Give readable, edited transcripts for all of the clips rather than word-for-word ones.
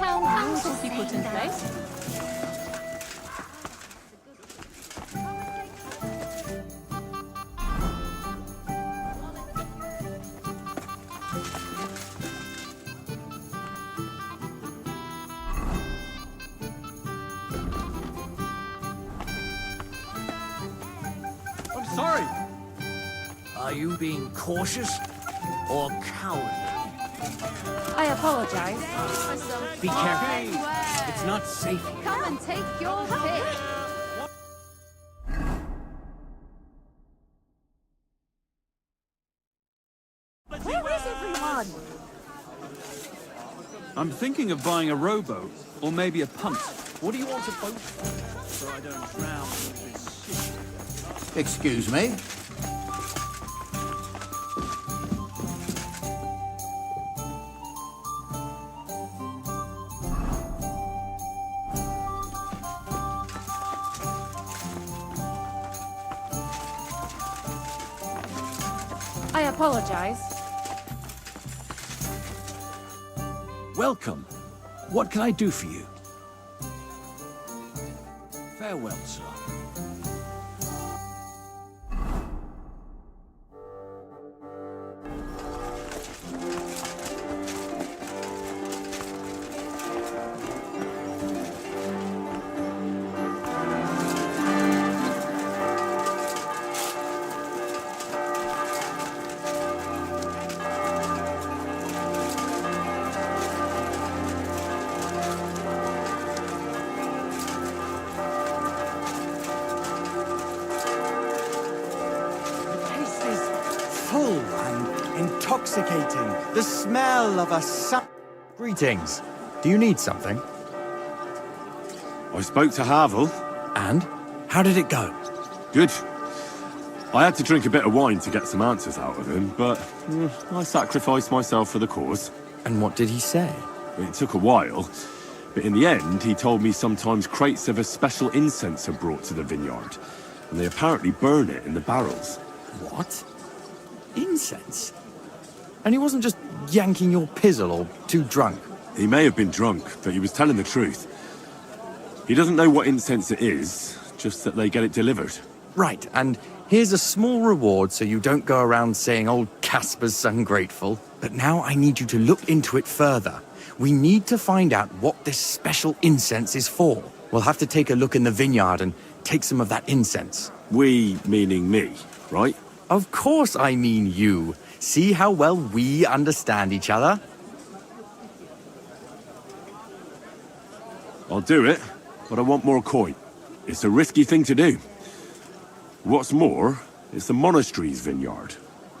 town rules will be put in place. I'm sorry. Are you being cautious or cowardly? I apologize. Be careful. It's not safe here. Come and take your pick. Where is everyone? I'm thinking of buying a rowboat, or maybe a punt. What do you want a boat for? So I don't drown in this shit. Excuse me? I apologize. Welcome. What can I do for you? Farewell, sir. Full and intoxicating. The smell of a Greetings. Do you need something? I spoke to Havel. And? How did it go? Good. I had to drink a bit of wine to get some answers out of him, but I sacrificed myself for the cause. And what did he say? It took a while, but in the end, he told me sometimes crates of a special incense are brought to the vineyard, and they apparently burn it in the barrels. What? Incense? And he wasn't just yanking your pizzle or too drunk? He may have been drunk, but he was telling the truth. He doesn't know what incense it is, just that they get it delivered. Right, and here's a small reward so you don't go around saying old Casper's ungrateful. But now I need you to look into it further. We need to find out what this special incense is for. We'll have to take a look in the vineyard and take some of that incense. We, meaning me, right? Of course I mean you. See how well we understand each other? I'll do it, but I want more coin. It's a risky thing to do. What's more, it's the monastery's vineyard,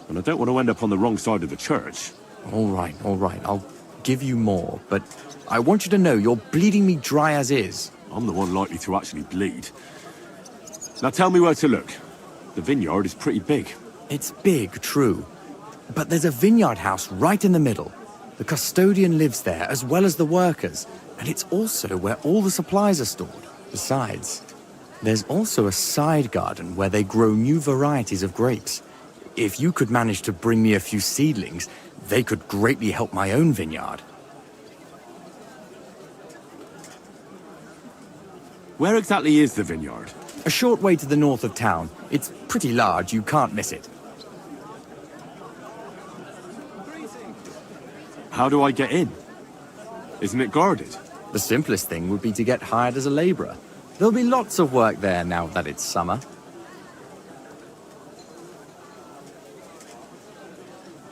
and I don't want to end up on the wrong side of the church. All right. I'll give you more, but I want you to know you're bleeding me dry as is. I'm the one likely to actually bleed. Now tell me where to look. The vineyard is pretty big. It's big, true. But there's a vineyard house right in the middle. The custodian lives there, as well as the workers. And it's also where all the supplies are stored. Besides, there's also a side garden where they grow new varieties of grapes. If you could manage to bring me a few seedlings, they could greatly help my own vineyard. Where exactly is the vineyard? A short way to the north of town. It's pretty large, you can't miss it. How do I get in? Isn't it guarded? The simplest thing would be to get hired as a laborer. There'll be lots of work there now that it's summer.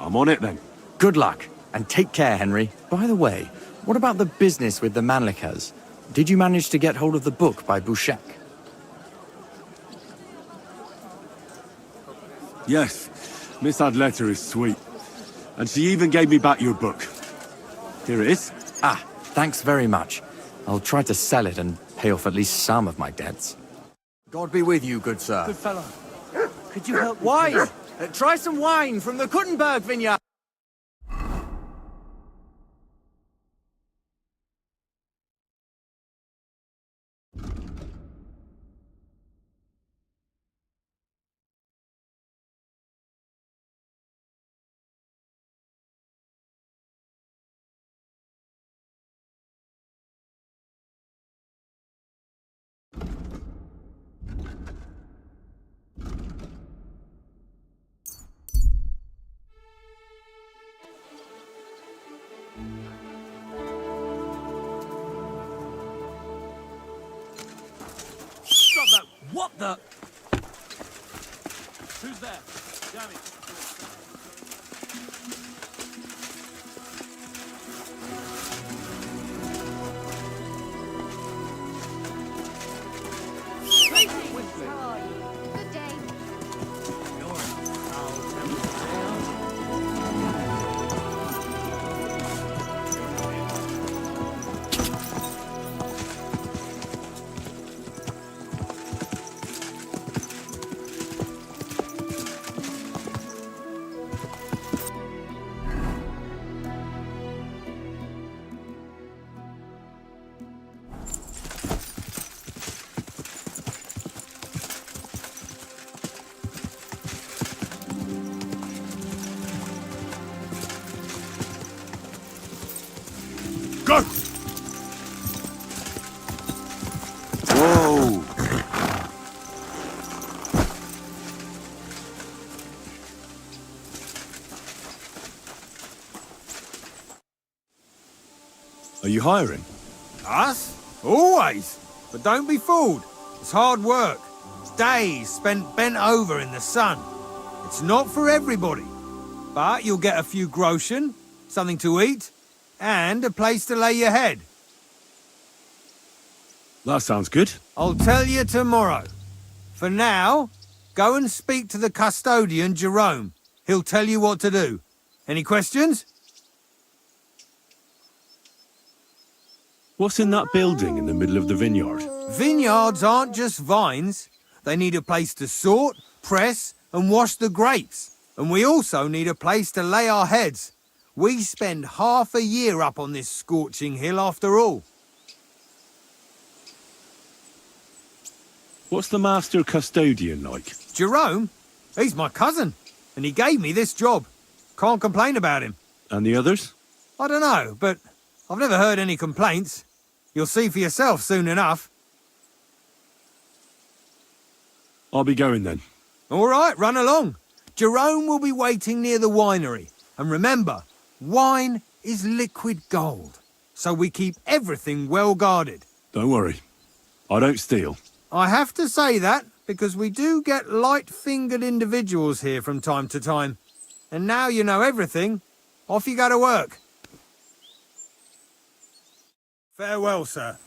I'm on it then. Good luck, and take care, Henry. By the way, what about the business with the Manlikas? Did you manage to get hold of the book by Bouchek? Yes, Miss Adletter is sweet. And she even gave me back your book. Here it is. Ah, thanks very much. I'll try to sell it and pay off at least some of my debts. God be with you, good sir. Good fellow. Could you help? Wine! Try some wine from the Kuttenberg vineyard! What the? Who's there? Damn it. How are you? Good day. You're not foul-tempered today, are you? Go! Whoa! Are you hiring? Us? Always. But don't be fooled. It's hard work. It's days spent bent over in the sun. It's not for everybody. But you'll get a few groschen, something to eat, and a place to lay your head. That sounds good. I'll tell you tomorrow. For now, go and speak to the custodian, Jerome. He'll tell you what to do. Any questions? What's in that building in the middle of the vineyard? Vineyards aren't just vines. They need a place to sort, press, and wash the grapes. And we also need a place to lay our heads. We spend half a year up on this scorching hill after all. What's the master custodian like? Jerome? He's my cousin, and he gave me this job. Can't complain about him. And the others? I don't know, but I've never heard any complaints. You'll see for yourself soon enough. I'll be going then. All right, run along. Jerome will be waiting near the winery. And remember, wine is liquid gold, so we keep everything well guarded. Don't worry. I don't steal. I have to say that because we do get light-fingered individuals here from time to time. And now you know everything, off you go to work. Farewell, sir.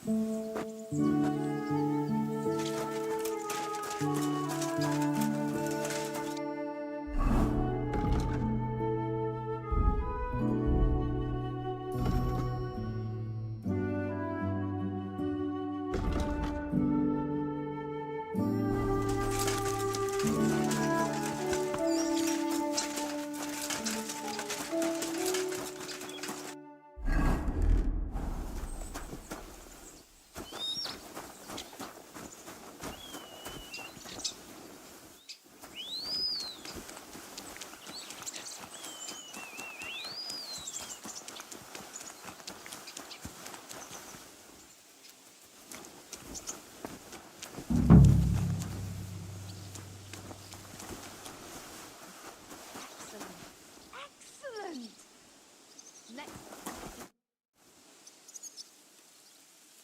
Excellent. Next.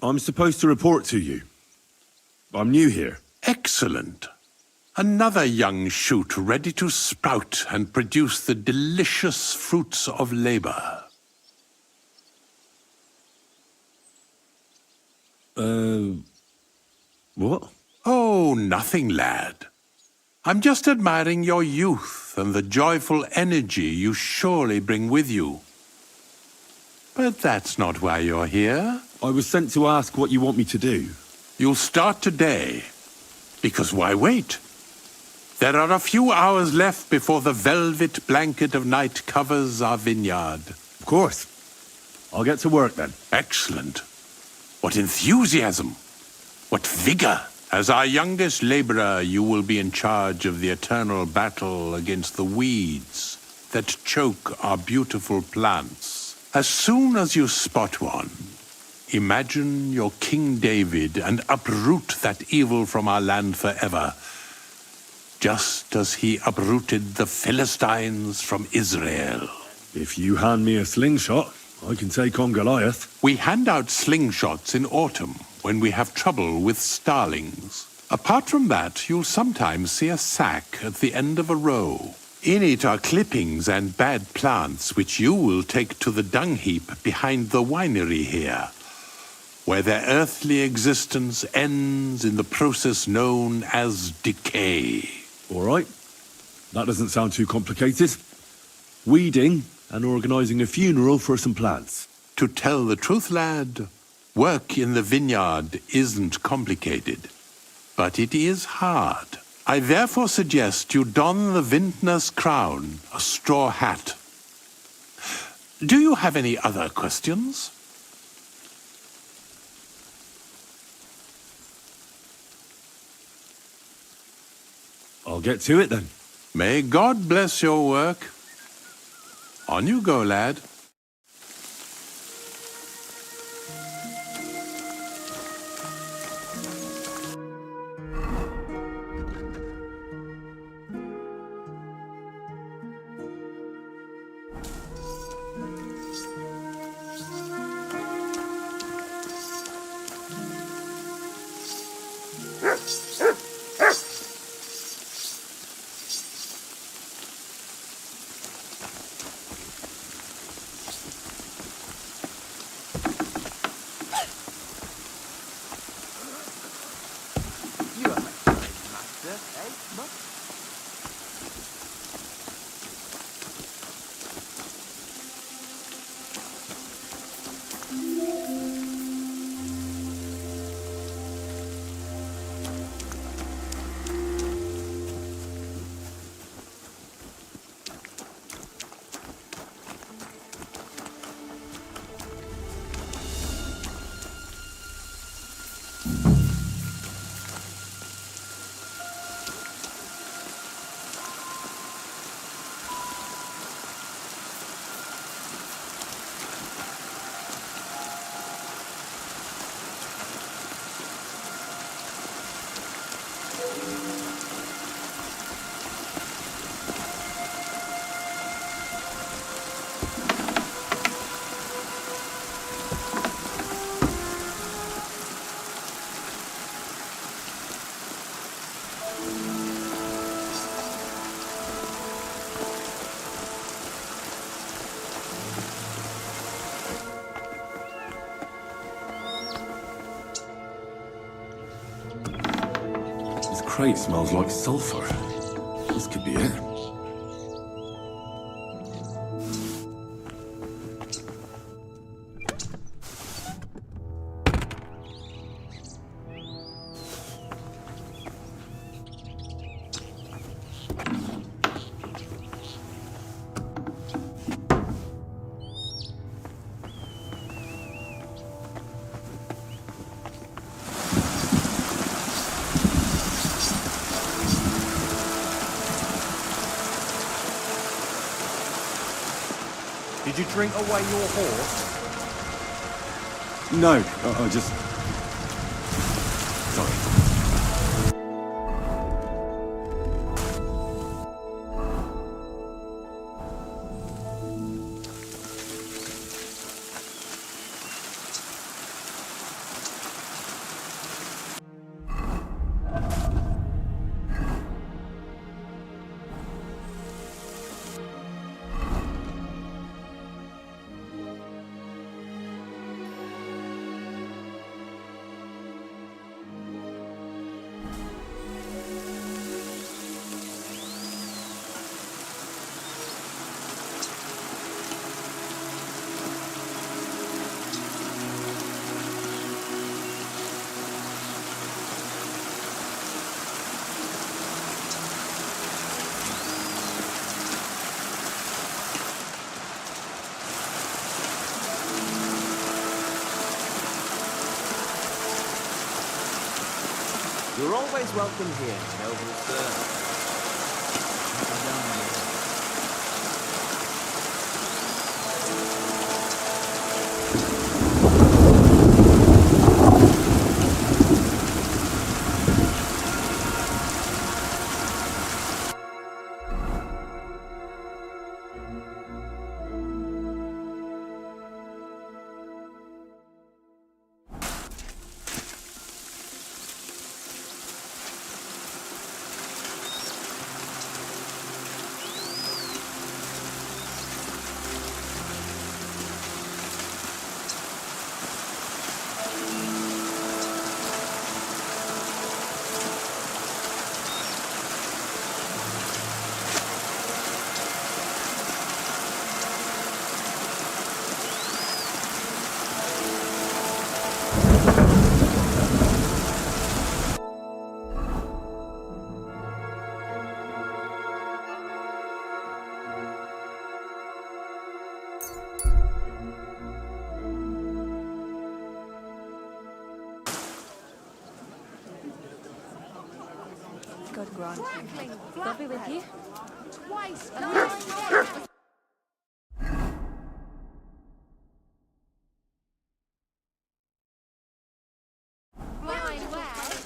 I'm supposed to report to you. I'm new here. Excellent. Another young shoot ready to sprout and produce the delicious fruits of labor. What? Oh, nothing, lad. I'm just admiring your youth and the joyful energy you surely bring with you. But that's not why you're here. I was sent to ask what you want me to do. You'll start today. Because why wait? There are a few hours left before the velvet blanket of night covers our vineyard. Of course. I'll get to work then. Excellent. What enthusiasm! What vigor! As our youngest laborer, you will be in charge of the eternal battle against the weeds that choke our beautiful plants. As soon as you spot one, imagine you're King David and uproot that evil from our land forever, just as he uprooted the Philistines from Israel. If you hand me a slingshot, I can take on Goliath. We hand out slingshots in autumn when we have trouble with starlings. Apart from that, you'll sometimes see a sack at the end of a row. In it are clippings and bad plants which you will take to the dung heap behind the winery here, where their earthly existence ends in the process known as decay. All right. That doesn't sound too complicated. Weeding and organising a funeral for some plants. To tell the truth, lad, work in the vineyard isn't complicated, but it is hard. I therefore suggest you don the vintner's crown, a straw hat. Do you have any other questions? I'll get to it then. May God bless your work. On you go, lad. You are my master, eh, Mutt? This crate smells like sulphur. This could be it. Did you drink away your horse? No, I just... Sorry. You're always welcome here, noble sir. Crackling They'll be with you. twice a fine day. Fine wares.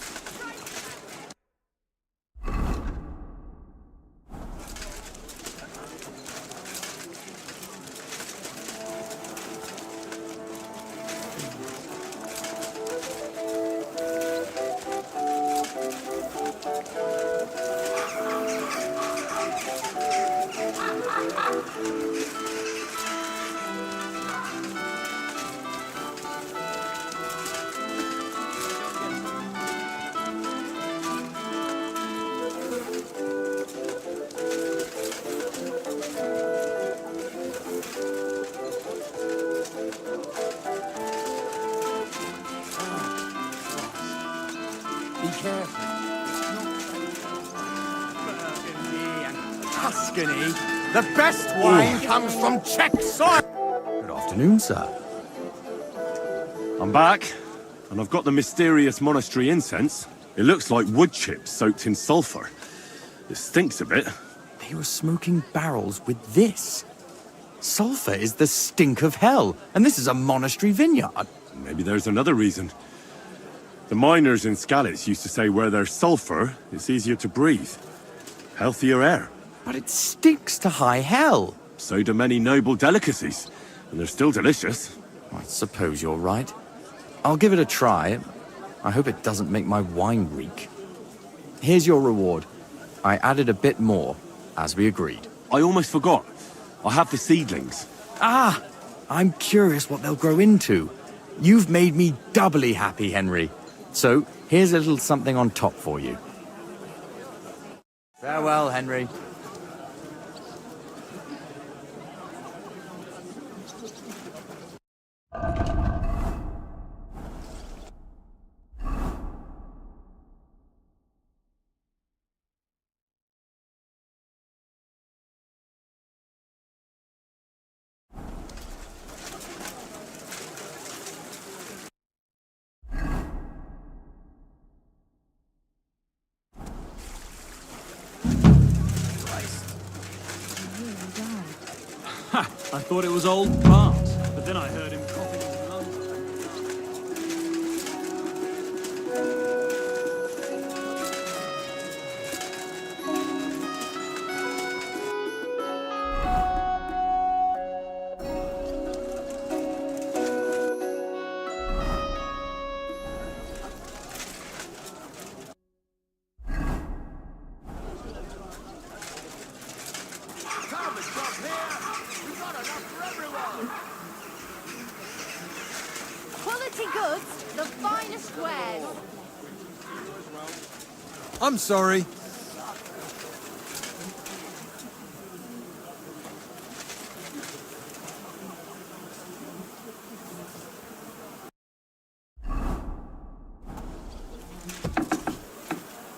Be careful. Burgundy and Tuscany. The best wine comes from Czech soil. Good afternoon, sir. I'm back, and I've got the mysterious monastery incense. It looks like wood chips soaked in sulfur. It stinks a bit. They were smoking barrels with this. Sulfur is the stink of hell, and this is a monastery vineyard. Maybe there's another reason. The miners in Skalitz used to say where there's sulfur, it's easier to breathe. Healthier air. But it stinks to high hell. So do many noble delicacies, and they're still delicious. I suppose you're right. I'll give it a try. I hope it doesn't make my wine reek. Here's your reward. I added a bit more, as we agreed. I almost forgot. I have the seedlings. Ah! I'm curious what they'll grow into. You've made me doubly happy, Henry. So, here's a little something on top for you. Farewell, Henry. I thought it was old Bart, but then I heard him coughing his lungs. Quality goods, the finest wares. I'm sorry.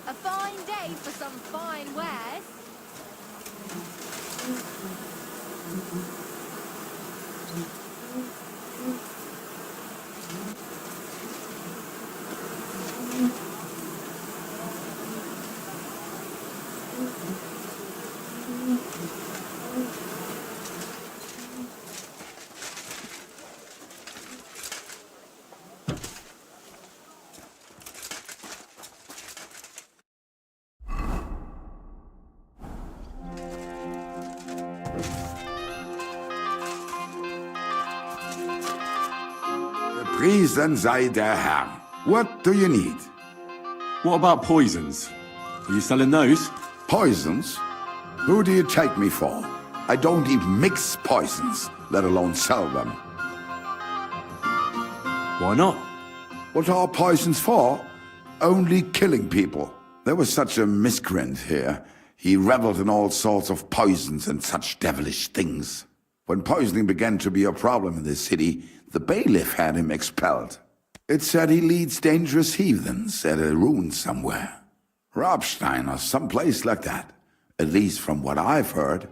A fine day for some fine wares. Gepriesen sei der Herr. What do you need? What about poisons? Are you selling those? Poisons? Who do you take me for? I don't even mix poisons, let alone sell them. Why not? What are poisons for? Only killing people. There was such a miscreant here. He reveled in all sorts of poisons and such devilish things. When poisoning began to be a problem in the city, the bailiff had him expelled. It said he leads dangerous heathens at a ruin somewhere. Rabstein or someplace like that. At least from what I've heard.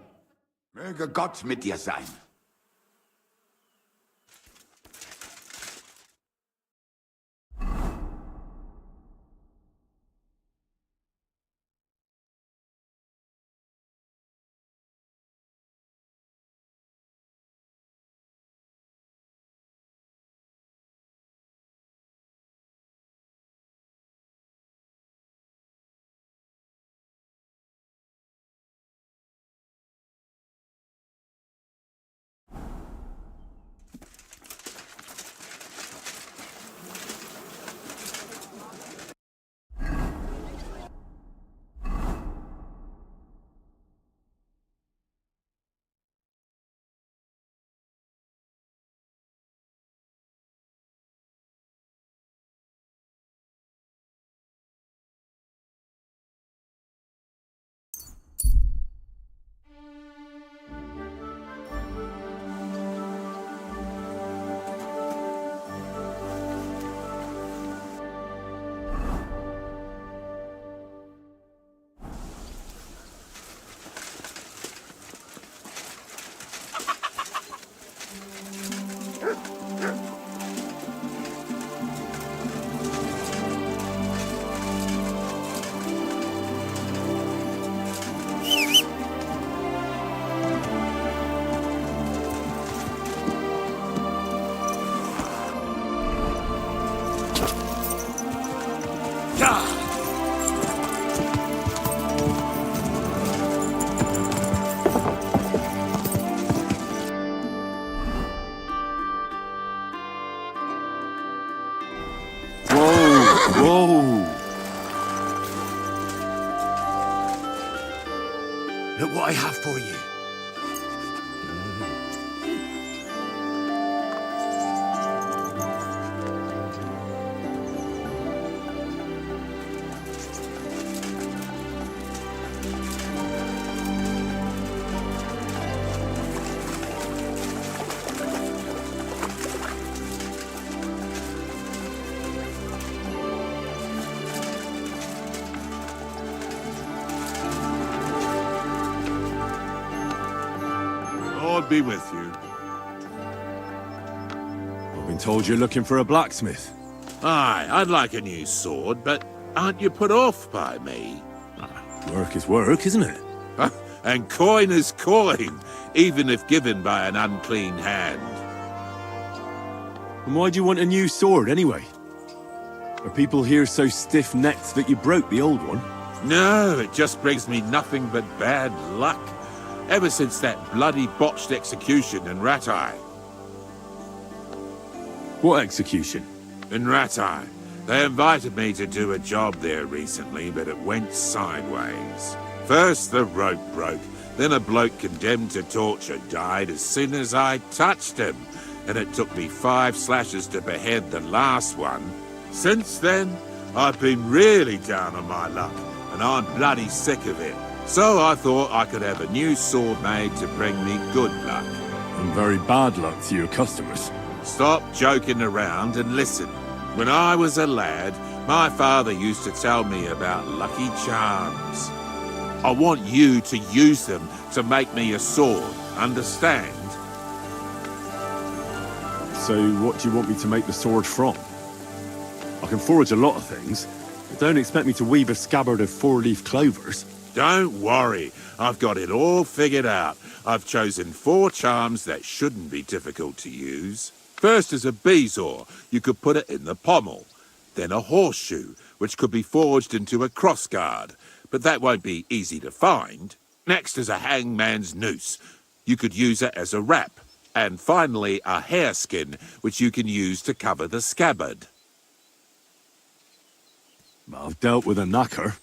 Möge Gott mit dir sein. Whoa! Look what I have for you. Lord be with you. I've been told you're looking for a blacksmith. Aye, I'd like a new sword, but aren't you put off by me? Work is work, isn't it? And coin is coin, even if given by an unclean hand. And why do you want a new sword, anyway? Are people here so stiff-necked that you broke the old one? No, it just brings me nothing but bad luck. Ever since that bloody botched execution in Ratai. What execution? In Ratai. They invited me to do a job there recently, but it went sideways. First the rope broke, then a bloke condemned to torture died as soon as I touched him, and it took me 5 slashes to behead the last one. Since then, I've been really down on my luck, and I'm bloody sick of it. So I thought I could have a new sword made to bring me good luck. And very bad luck to your customers. Stop joking around and listen. When I was a lad, my father used to tell me about lucky charms. I want you to use them to make me a sword, understand? So what do you want me to make the sword from? I can forge a lot of things, but don't expect me to weave a scabbard of 4-leaf clovers. Don't worry, I've got it all figured out. I've chosen 4 charms that shouldn't be difficult to use. First is a bezoar, you could put it in the pommel. Then a horseshoe, which could be forged into a crossguard, but that won't be easy to find. Next is a hangman's noose, you could use it as a wrap. And finally a hareskin, which you can use to cover the scabbard. I've dealt with a knacker.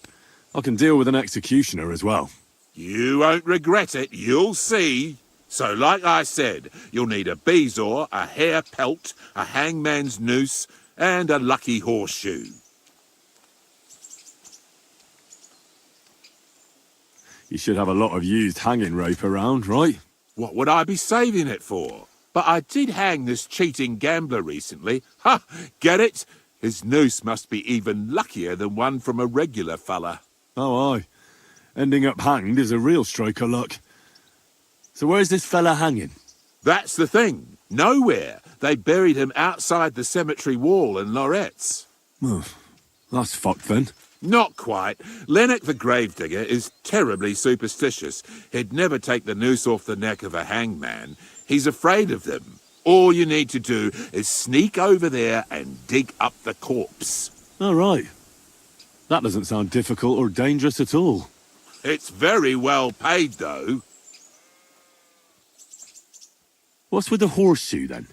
I can deal with an executioner as well. You won't regret it, you'll see. So like I said, you'll need a bezoar, a hair pelt, a hangman's noose, and a lucky horseshoe. You should have a lot of used hanging rope around, right? What would I be saving it for? But I did hang this cheating gambler recently. Ha! Get it? His noose must be even luckier than one from a regular fella. Oh, aye. Ending up hanged is a real stroke of luck. So where's this fella hanging? That's the thing. Nowhere. They buried him outside the cemetery wall in Loretz. Oh, that's fucked then. Not quite. Lennox the gravedigger is terribly superstitious. He'd never take the noose off the neck of a hangman. He's afraid of them. All you need to do is sneak over there and dig up the corpse. All right. That doesn't sound difficult or dangerous at all. It's very well paid, though. What's with the horseshoe, then?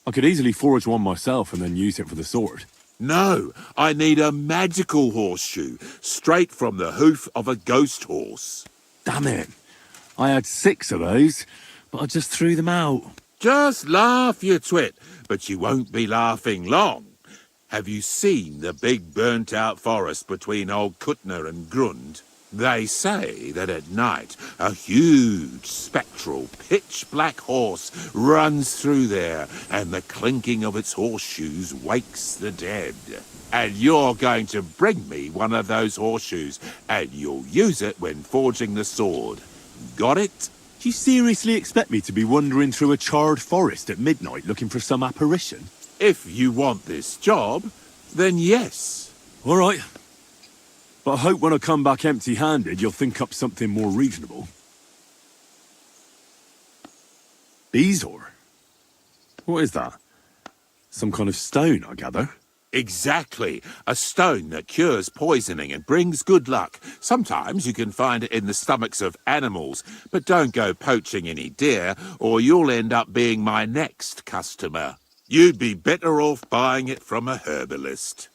I could easily forge one myself and then use it for the sword. No, I need a magical horseshoe, straight from the hoof of a ghost horse. Damn it. I had 6 of those, but I just threw them out. Just laugh, you twit, but you won't be laughing long. Have you seen the big burnt-out forest between Old Kutner and Grund? They say that at night a huge, spectral, pitch-black horse runs through there, and the clinking of its horseshoes wakes the dead. And you're going to bring me one of those horseshoes, and you'll use it when forging the sword. Got it? Do you seriously expect me to be wandering through a charred forest at midnight looking for some apparition? If you want this job, then yes. All right. But I hope when I come back empty-handed, you'll think up something more reasonable. Bezoar? What is that? Some kind of stone, I gather? Exactly. A stone that cures poisoning and brings good luck. Sometimes you can find it in the stomachs of animals, but don't go poaching any deer, or you'll end up being my next customer. You'd be better off buying it from a herbalist.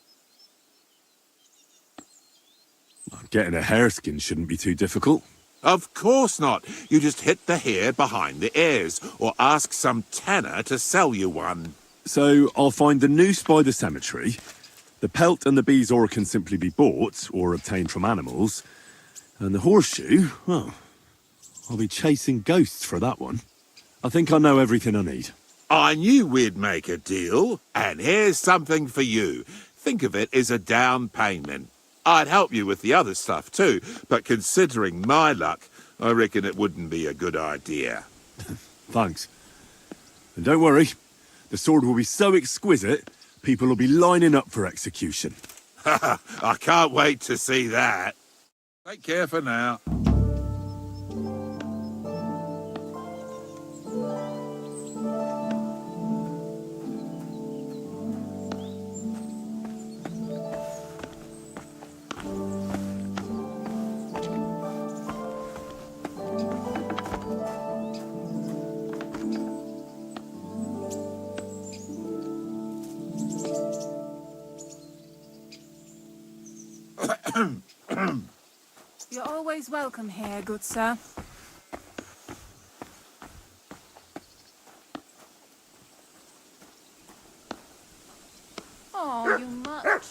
Getting a hareskin shouldn't be too difficult. Of course not. You just hit the hair behind the ears, or ask some tanner to sell you one. So I'll find the noose by the cemetery. The pelt and the bezoar can simply be bought or obtained from animals. And the horseshoe, well, I'll be chasing ghosts for that one. I think I know everything I need. I knew we'd make a deal, and here's something for you. Think of it as a down payment. I'd help you with the other stuff too, but considering my luck, I reckon it wouldn't be a good idea. Thanks. And don't worry, the sword will be so exquisite, people will be lining up for execution. I can't wait to see that. Take care for now. You're always welcome here, good sir. Oh, you much.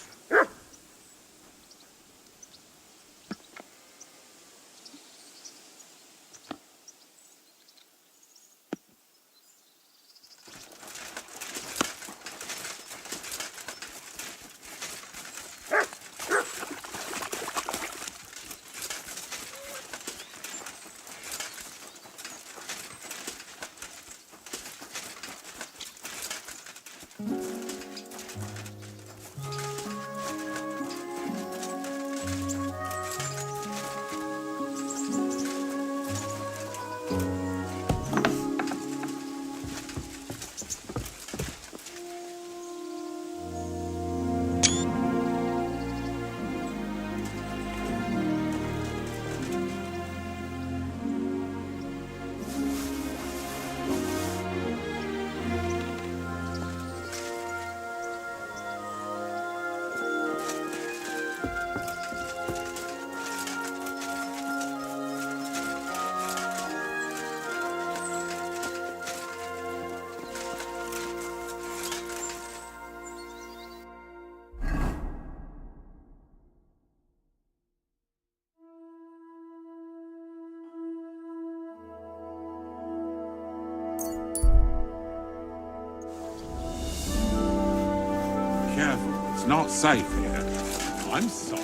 Careful, it's not safe here. I'm sorry.